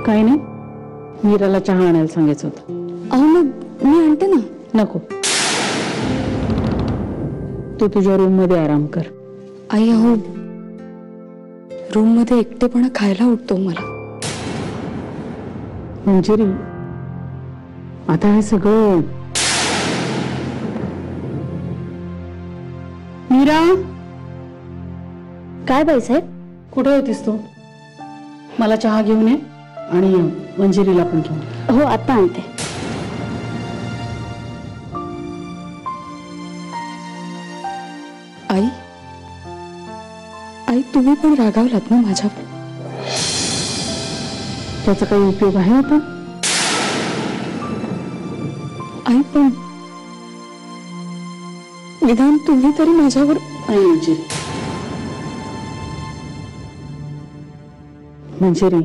काय नाही, मीराला चहा आणायला सांगायचं होतं. अहो मग मी आणते ना. नको, तू तुझ्या रूम मध्ये आराम कर. आई अहो रूम मध्ये एकटेपणा खायला उठतो मला. मंजिरी, आता हे सगळं. मीरा, काय बाईसाहेब? कुठे होतीस तू? मला चहा घेऊन ये आणि मंजिरीला पण घेऊन. हो आता आणते. आई आई तुम्ही पण रागावलात ना माझ्यावर? त्याचा काही उपयोग आहे आता? आई पण निदान तुम्ही तरी माझ्यावर. मंजिरी,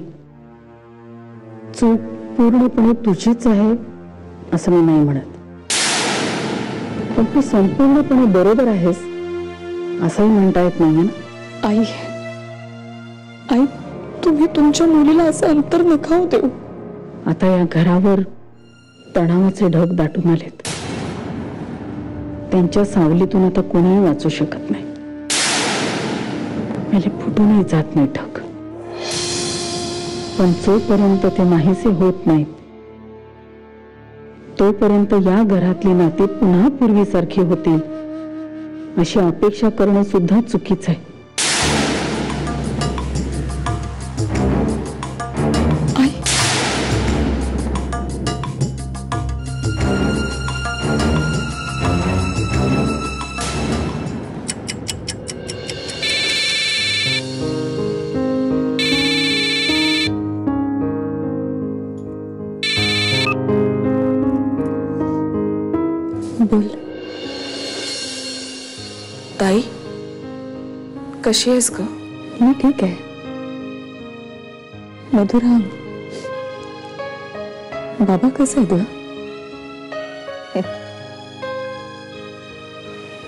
चूक पूर्णपणे तुझीच आहे असं मी नाही म्हणत, पण तू संपूर्णपणे बरोबर आहेस असंही म्हणता येत नाही ना. आई आई तुम्ही तुमच्या मुलीला असं अंतर नका देऊ. आता या घरावर तणावाचे ढग दाटून आलेत. त्यांच्या सावलीतून आता कोणीही वाचू शकत नाही. मेले फुटूनही जात नाही ढग, पण जोपर्यंत ते नाहीसे होत नाहीत तोपर्यंत या घरातली नाती पुन्हा पूर्वीसारखी होतील अशी अपेक्षा करणं सुद्धा चुकीचं आहे. बोल ताई, कशी आहेस ग? मी ठीक आहे. मधुरा, बाबा कसे आहेत ग?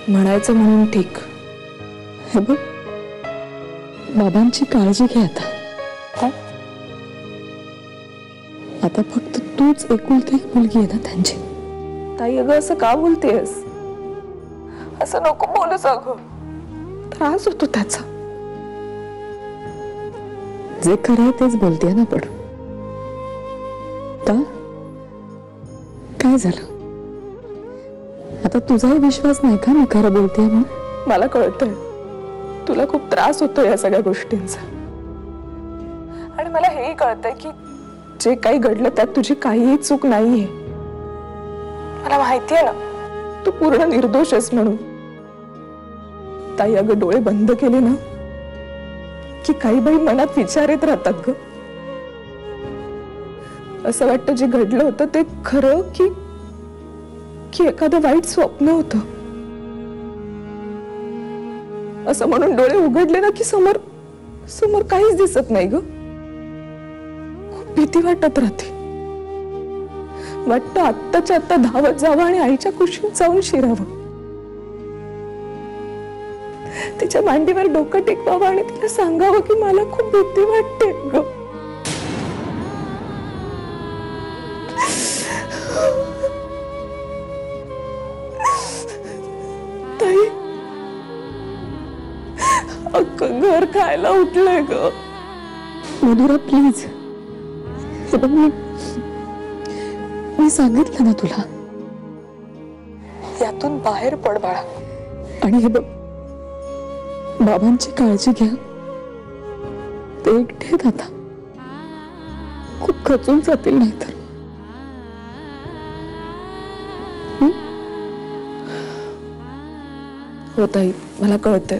म्हणायचं म्हणून ठीक. हे बघ, बाबांची काळजी घे आता. आता फक्त तूच एकुलती एक मुलगी आहे ना त्यांची. ताई अगं असं का बोलतेस? असं नको बोलूस अगं, त्रास होतो त्याचा. जे खरं आहे तेच बोलते ना. पण का काय झालं आता? तुझाही विश्वास नाही का मी खरं बोलते म्हणून? मला कळतंय तुला खूप त्रास होतो या सगळ्या गोष्टींचा, आणि मला हेही कळतंय की जे काही घडलं त्यात तुझी काहीही चूक नाहीये. मला माहितीये ना तू पूर्ण निर्दोष आहेस म्हणून. ताई अगं डोळे बंद केले ना की काही बाई मनात विचार येत राहतात ग. असं वाटतं जे घडलं होतं ते खरं की एखादं वाईट स्वप्न होतं. असं म्हणून डोळे उघडले ना की समोर समोर काहीच दिसत नाही ग. खूप भीती वाटत राहते. वाटतं आत्ताच्या आत्ता धावत जावं आणि आईच्या कुशीत जाऊन शिरावं, तिच्या मांडीवर डोकं टेकवावं आणि तिला सांगावं की मला खूप भीती वाटते ग. ताई अख्खं घर खायला उठलंय ग. मधुरा प्लीज, मी सांगितलं ना तुला, यातून बाहेर पड बाळा. आणि हे बघ, बाबांची काळजी घ्या. ते एकटे आता खूप खचून जातील नाहीतर. हो ताई, मला कळतंय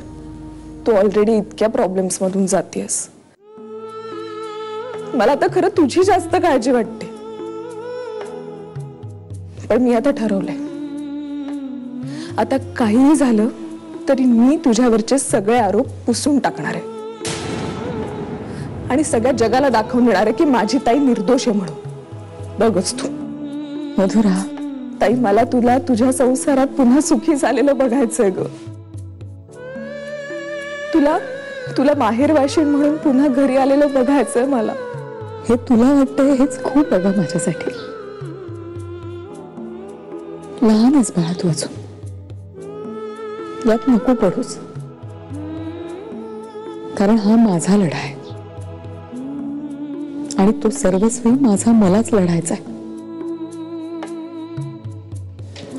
तू ऑलरेडी इतक्या प्रॉब्लेम्स मधून जातेस. मला आता खरं तुझी जास्त काळजी वाटते, पण मी आता ठरवलंय आता काहीही झालं तरी मी तुझ्यावरचे सगळे आरोप पुसून टाकणार आहे आणि सगळ्या जगाला दाखवून देणार आहे की माझी ताई निर्दोष आहे म्हणून. बघच तू. मधुरा ताई, मला तुला तुझ्या संसारात पुन्हा सुखी झालेलं बघायचंय ग. तुला तुला माहेरवाशीण म्हणून पुन्हा घरी आलेलं बघायचंय मला. हे तुला वाटतंय हेच खूप आहे गं माझ्यासाठी. लहान आहेस बाळा तू अजून, यात नको पडूस. कारण हा माझा लढा आहे आणि तो सर्वस्वी माझा मलाच लढायचा आहे.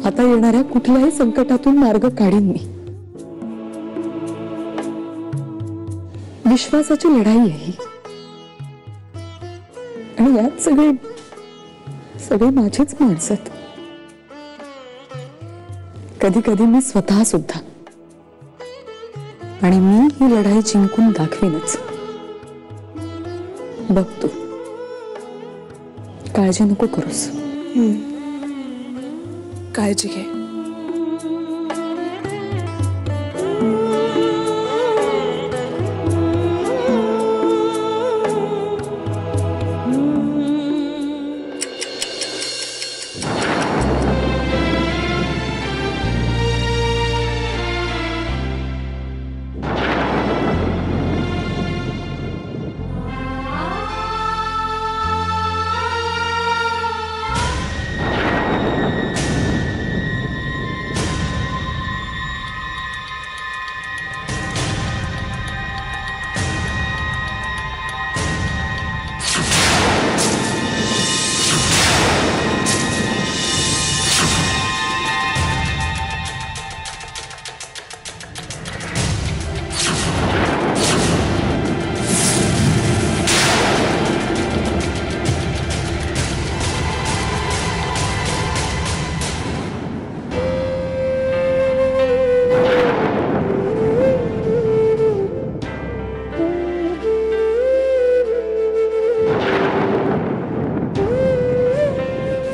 आता येणाऱ्या कुठल्याही संकटातून मार्ग काढीन मी. विश्वासाची लढाई आहे ही. आणि यात सगळे माझीच माणसं आहेत. कधी कधी मी स्वतः सुद्धा. आणि मी ही लढाई जिंकून दाखवीनच. बघ तू काळजी नको करूस. काळजी घे.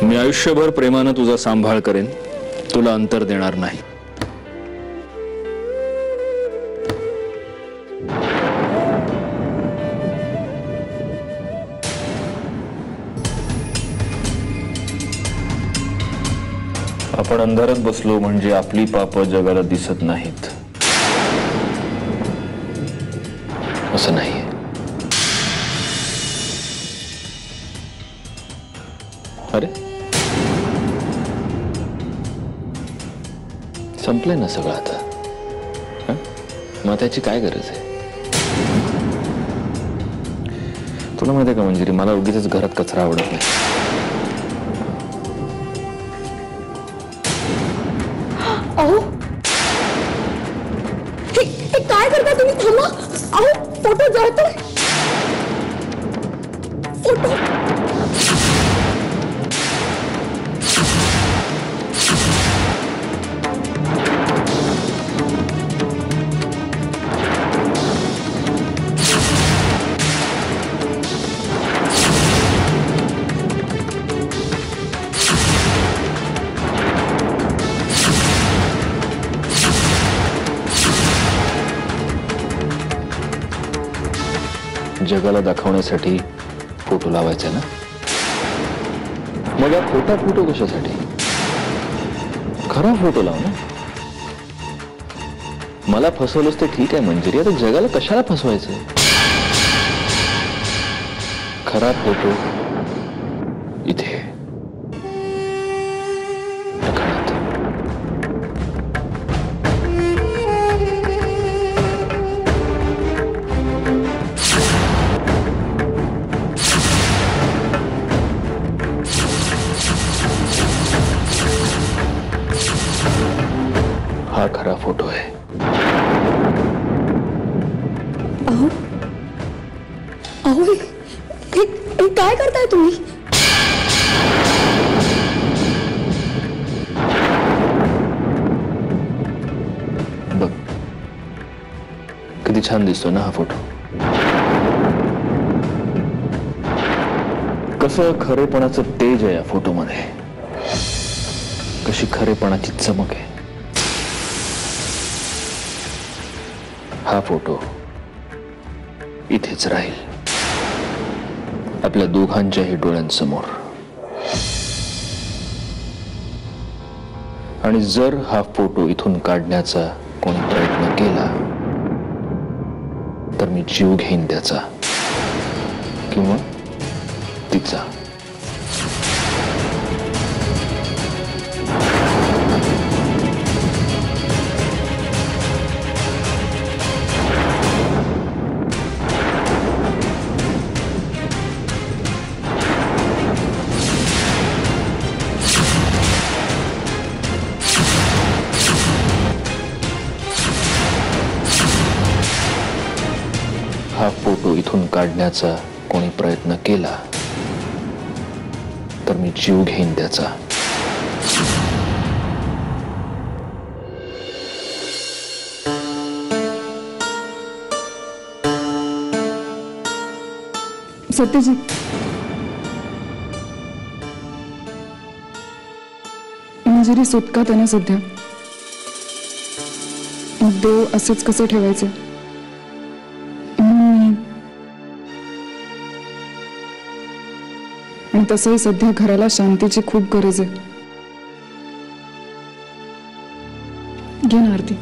मी आयुष्यभर प्रेमानं तुझा सांभाळ करेन, तुला अंतर देणार नाही. आपण अंधारात बसलो म्हणजे आपली पाप जगाला दिसत नाहीत असं नाहीये. अरे संपलंय ना सगळं आता. मग त्याची काय गरज आहे? तुला माहिती आहे का मंजिरी, मला उगीच घरात कचरा आवडत नाही. अहो हे काय करता तुम्ही? थांबा. अहो फोटो जळतोय. फोटो जगाला दाखवण्यासाठी फोटो लावायचा ना. मग खोटा फोटो कशासाठी? खरा फोटो लाव ना. मला फसवलंच ते ठीक आहे मंजिरी, आता जगाला कशाला फसवायचं? खरा फोटो इथे हा खरा फोटो है. अहो अहो हे काय करताय तुम्ही? बघ किती छान दिसतो ना हा फोटो. कसं खरेपणाचं तेज आहे या फोटोमध्ये, कशी खरेपणाची चमक आहे. हा फोटो इथेच राहील आपल्या दोघांच्याही डोळ्यांसमोर. आणि जर हा फोटो इथून काढण्याचा कोणी प्रयत्न केला तर मी जीव घेईन त्याचा, किंवा तिचा. हा फोटो इथून काढण्याचा कोणी प्रयत्न केला तर मी जीव घेईन त्याचा. सत्यजित, मंजिरी सुटका त्याने सध्या. मग देव असेच कसे ठेवायचे? आणि तसंही सध्या घराला शांतीची खूप गरज आहे. घे ना आरती.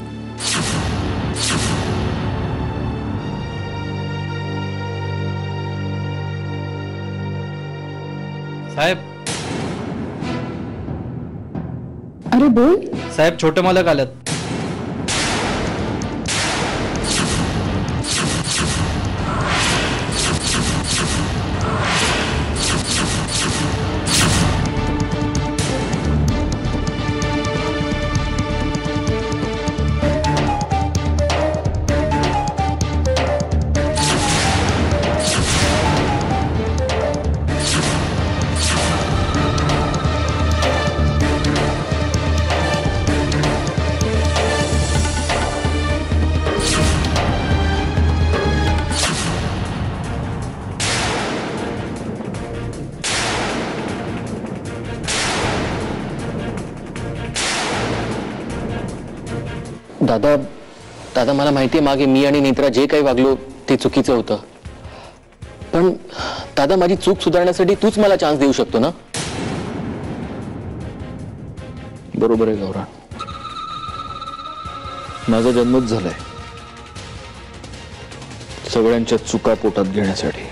साहेब, अरे बोल. साहेब छोटे मालक आलेत. दादा दादा मला माहितीये मागे मी आणि नेत्रा जे काही वागलो ते चुकीचं होतं. पण दादा माझी चूक सुधारण्यासाठी तूच मला चान्स देऊ शकतो ना? बरोबर आहे गौरा, माझा जन्मच झालाय सगळ्यांच्या चुका पोटात घेण्यासाठी.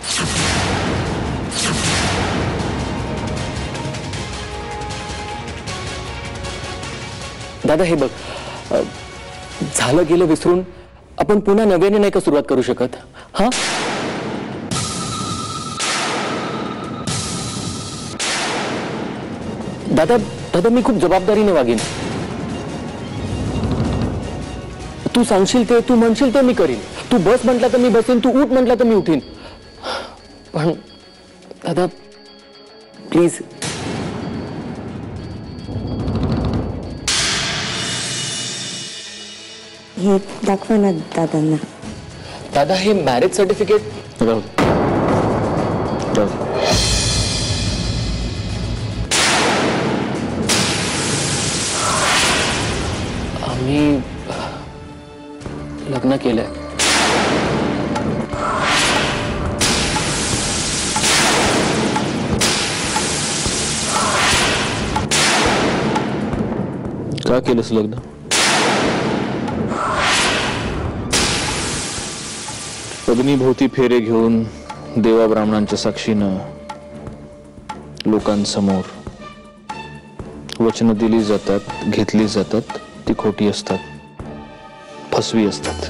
दादा हे बघ, झालं गेलं विसरून आपण पुन्हा नव्याने नाही का सुरुवात करू शकत? हा दादा दादा मी खूप जबाबदारीने वागेन. तू सांगशील ते, तू म्हणशील ते मी करीन. तू बस म्हटला तर मी बसेन, तू उठ म्हटला तर मी उठीन. पण दादा प्लीज. हे दाखवा ना दादांना. दादा हे मॅरेज सर्टिफिकेट आम्ही लग्न केलंय. का केलंस लग्न? अग्निभोवती फेरे घेऊन देवा ब्राह्मणांच्या साक्षीनं लोकांसमोर वचनं दिली जातात, घेतली जातात, ती खोटी असतात, फसवी असतात.